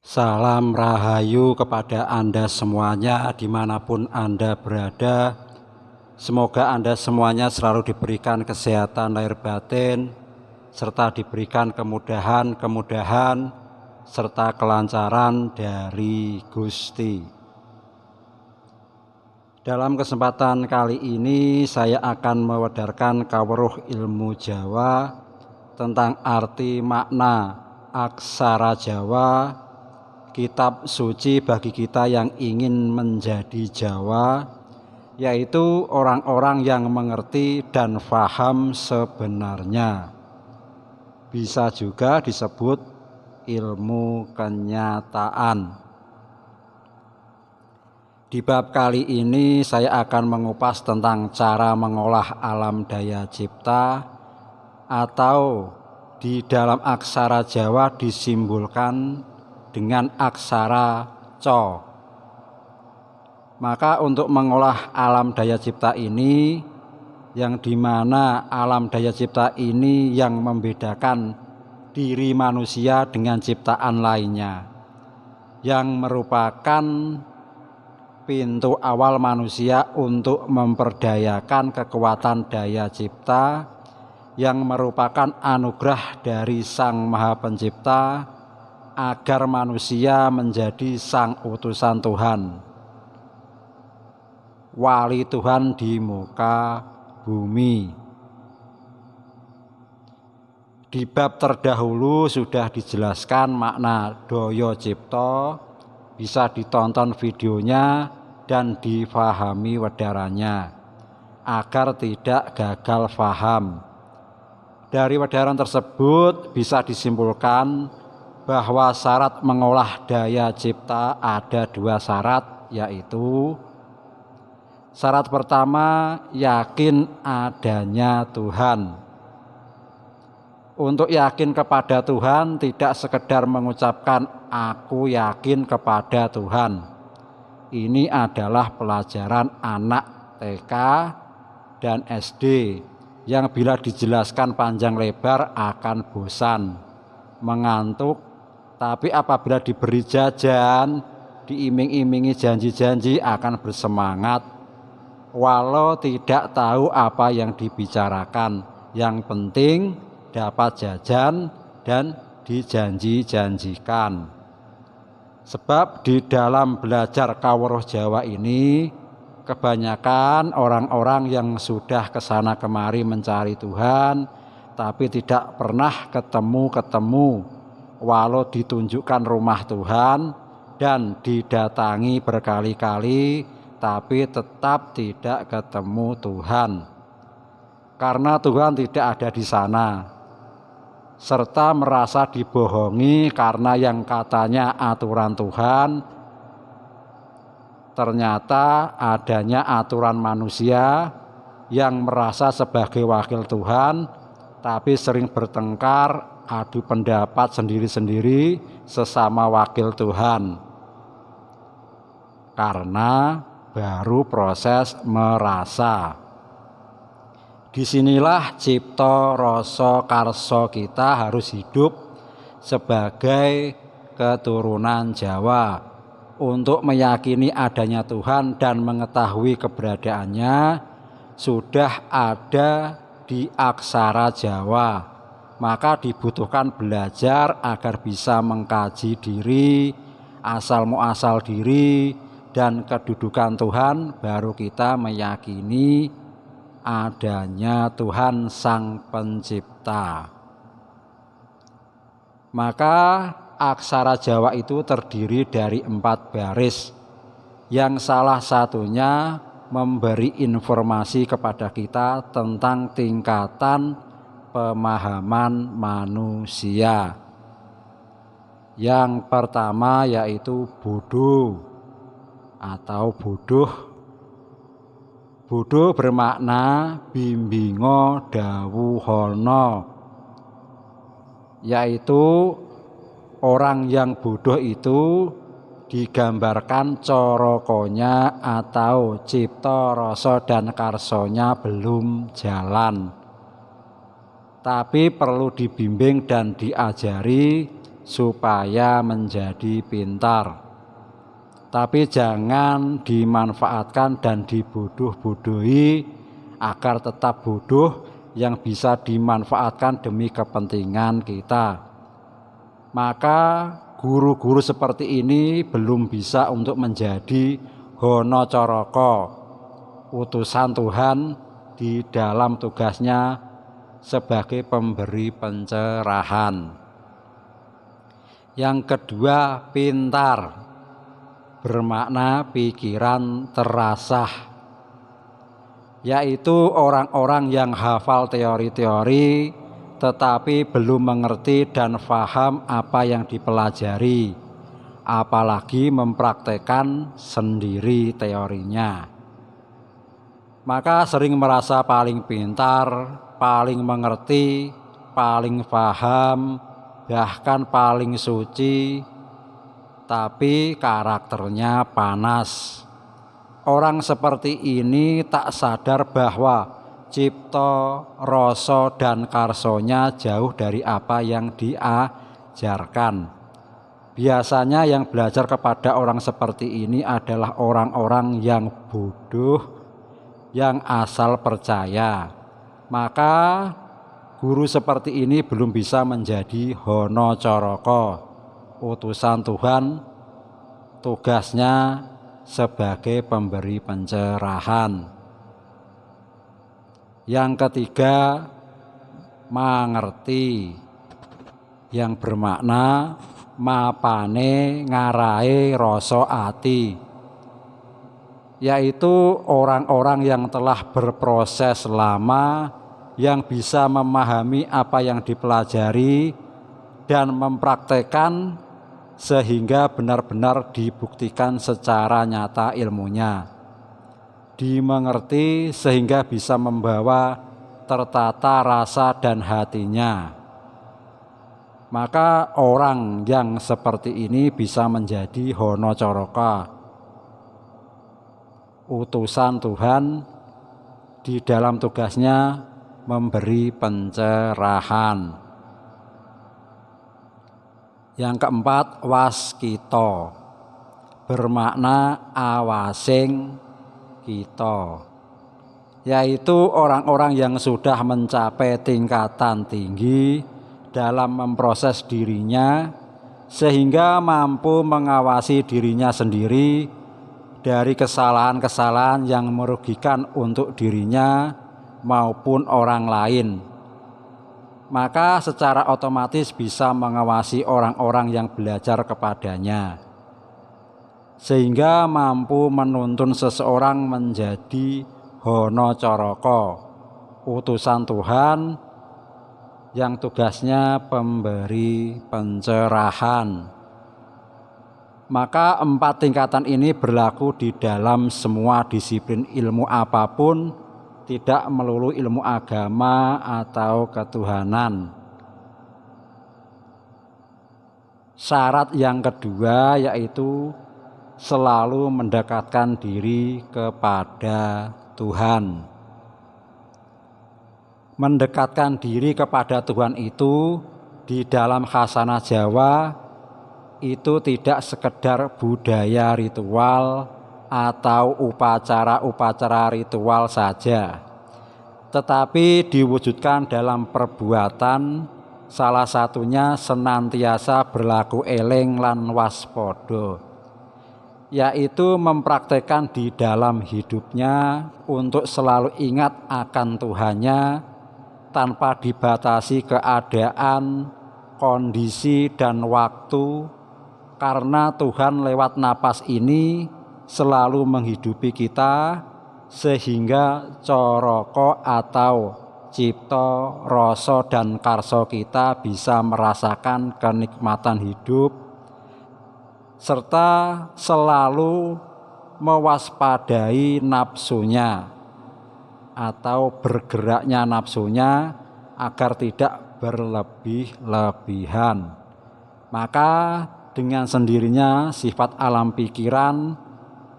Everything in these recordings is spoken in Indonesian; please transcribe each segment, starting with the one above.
Salam Rahayu kepada Anda semuanya dimanapun Anda berada. Semoga Anda semuanya selalu diberikan kesehatan lahir batin, serta diberikan kemudahan, serta kelancaran dari Gusti. Dalam kesempatan kali ini saya akan mewedarkan kawruh ilmu Jawa tentang arti makna aksara Jawa, kitab suci bagi kita yang ingin menjadi Jawa, yaitu orang-orang yang mengerti dan faham sebenarnya. Bisa juga disebut ilmu kenyataan. Di bab kali ini saya akan mengupas tentang cara mengolah alam daya cipta, atau di dalam aksara Jawa disimbolkan dengan aksara Co. Maka untuk mengolah alam daya cipta ini, yang dimana alam daya cipta ini yang membedakan diri manusia dengan ciptaan lainnya, yang merupakan pintu awal manusia untuk memperdayakan kekuatan daya cipta, yang merupakan anugerah dari Sang Maha Pencipta agar manusia menjadi sang utusan Tuhan, wali Tuhan di muka bumi. Di bab terdahulu sudah dijelaskan makna daya cipta, bisa ditonton videonya dan difahami wedarannya agar tidak gagal faham. Dari wedaran tersebut bisa disimpulkan bahwa syarat mengolah daya cipta ada dua syarat, yaitu syarat pertama, yakin adanya Tuhan. Untuk yakin kepada Tuhan tidak sekedar mengucapkan aku yakin kepada Tuhan. Ini adalah pelajaran anak TK dan SD yang bila dijelaskan panjang lebar akan bosan, mengantuk. Tapi apabila diberi jajan, diiming-imingi janji-janji akan bersemangat, walau tidak tahu apa yang dibicarakan. Yang penting dapat jajan dan dijanji-janjikan. Sebab di dalam belajar kawruh Jawa ini, kebanyakan orang-orang yang sudah kesana kemari mencari Tuhan, tapi tidak pernah ketemu, walau ditunjukkan rumah Tuhan dan didatangi berkali-kali, tapi tetap tidak ketemu Tuhan. Karena Tuhan tidak ada di sana, serta merasa dibohongi karena yang katanya aturan Tuhan, ternyata adanya aturan manusia yang merasa sebagai wakil Tuhan, tapi sering bertengkar, adu pendapat sendiri-sendiri sesama wakil Tuhan, karena baru proses merasa. Disinilah cipta rasa karsa kita harus hidup sebagai keturunan Jawa. Untuk meyakini adanya Tuhan dan mengetahui keberadaannya sudah ada di aksara Jawa. Maka dibutuhkan belajar agar bisa mengkaji diri, asal muasal diri, dan kedudukan Tuhan, baru kita meyakini adanya Tuhan Sang Pencipta. Maka aksara Jawa itu terdiri dari 4 baris, yang salah satunya memberi informasi kepada kita tentang tingkatan pemahaman manusia. Yang pertama yaitu bodo atau bodoh. Bodo bermakna bimbingo dawuhono, yaitu orang yang bodoh itu digambarkan corokonya atau cipta rasa dan karsonya belum jalan, tapi perlu dibimbing dan diajari supaya menjadi pintar. Tapi jangan dimanfaatkan dan dibodoh-bodohi agar tetap bodoh yang bisa dimanfaatkan demi kepentingan kita. Maka guru-guru seperti ini belum bisa untuk menjadi honocoroko, utusan Tuhan di dalam tugasnya sebagai pemberi pencerahan. Yang kedua, pintar, bermakna pikiran terasah, yaitu orang-orang yang hafal teori-teori tetapi belum mengerti dan paham apa yang dipelajari, apalagi mempraktekkan sendiri teorinya. Maka sering merasa paling pintar, paling mengerti, paling paham, bahkan paling suci, tapi karakternya panas. Orang seperti ini tak sadar bahwa cipta, rasa, dan karsonya jauh dari apa yang diajarkan. Biasanya yang belajar kepada orang seperti ini adalah orang-orang yang bodoh, yang asal percaya. Maka guru seperti ini belum bisa menjadi honocoroko, utusan Tuhan, tugasnya sebagai pemberi pencerahan. Yang ketiga, mengerti, yang bermakna mapane ngarai rasa ati, yaitu orang-orang yang telah berproses lama, yang bisa memahami apa yang dipelajari dan mempraktekkan sehingga benar-benar dibuktikan secara nyata ilmunya, dimengerti sehingga bisa membawa tertata rasa dan hatinya. Maka orang yang seperti ini bisa menjadi honocoroko, utusan Tuhan di dalam tugasnya memberi pencerahan. Yang keempat, waskita, bermakna awasing kita, yaitu orang-orang yang sudah mencapai tingkatan tinggi dalam memproses dirinya sehingga mampu mengawasi dirinya sendiri dari kesalahan-kesalahan yang merugikan untuk dirinya maupun orang lain. Maka secara otomatis bisa mengawasi orang-orang yang belajar kepadanya, sehingga mampu menuntun seseorang menjadi honocoroko, utusan Tuhan yang tugasnya pemberi pencerahan. Maka 4 tingkatan ini berlaku di dalam semua disiplin ilmu apapun, tidak melulu ilmu agama atau ketuhanan. Syarat yang kedua yaitu selalu mendekatkan diri kepada Tuhan. Mendekatkan diri kepada Tuhan itu di dalam khasanah Jawa itu tidak sekedar budaya ritual atau upacara-upacara ritual saja, tetapi diwujudkan dalam perbuatan, salah satunya senantiasa berlaku eling lan waspada, yaitu mempraktekkan di dalam hidupnya untuk selalu ingat akan Tuhannya tanpa dibatasi keadaan, kondisi, dan waktu, karena Tuhan lewat napas ini selalu menghidupi kita, sehingga coroko atau cipta, rasa, dan karso kita bisa merasakan kenikmatan hidup, serta selalu mewaspadai nafsunya atau bergeraknya nafsunya agar tidak berlebih-lebihan. Maka dengan sendirinya sifat alam pikiran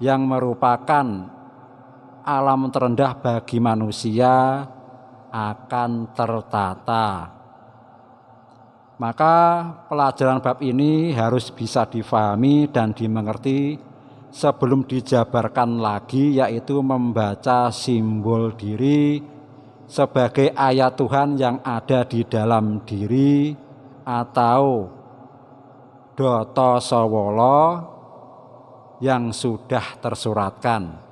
yang merupakan alam terendah bagi manusia akan tertata. Maka pelajaran bab ini harus bisa difahami dan dimengerti sebelum dijabarkan lagi, yaitu membaca simbol diri sebagai ayat Tuhan yang ada di dalam diri atau Data Sawala yang sudah tersuratkan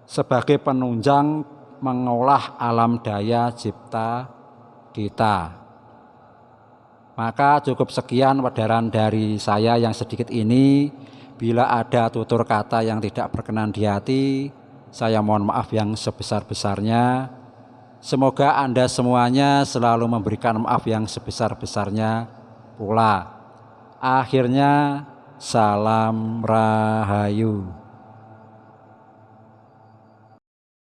sebagai penunjang mengolah alam daya cipta kita. Maka cukup sekian padaran dari saya yang sedikit ini. Bila ada tutur kata yang tidak berkenan di hati, saya mohon maaf yang sebesar-besarnya. Semoga Anda semuanya selalu memberikan maaf yang sebesar-besarnya pula. Akhirnya, salam rahayu.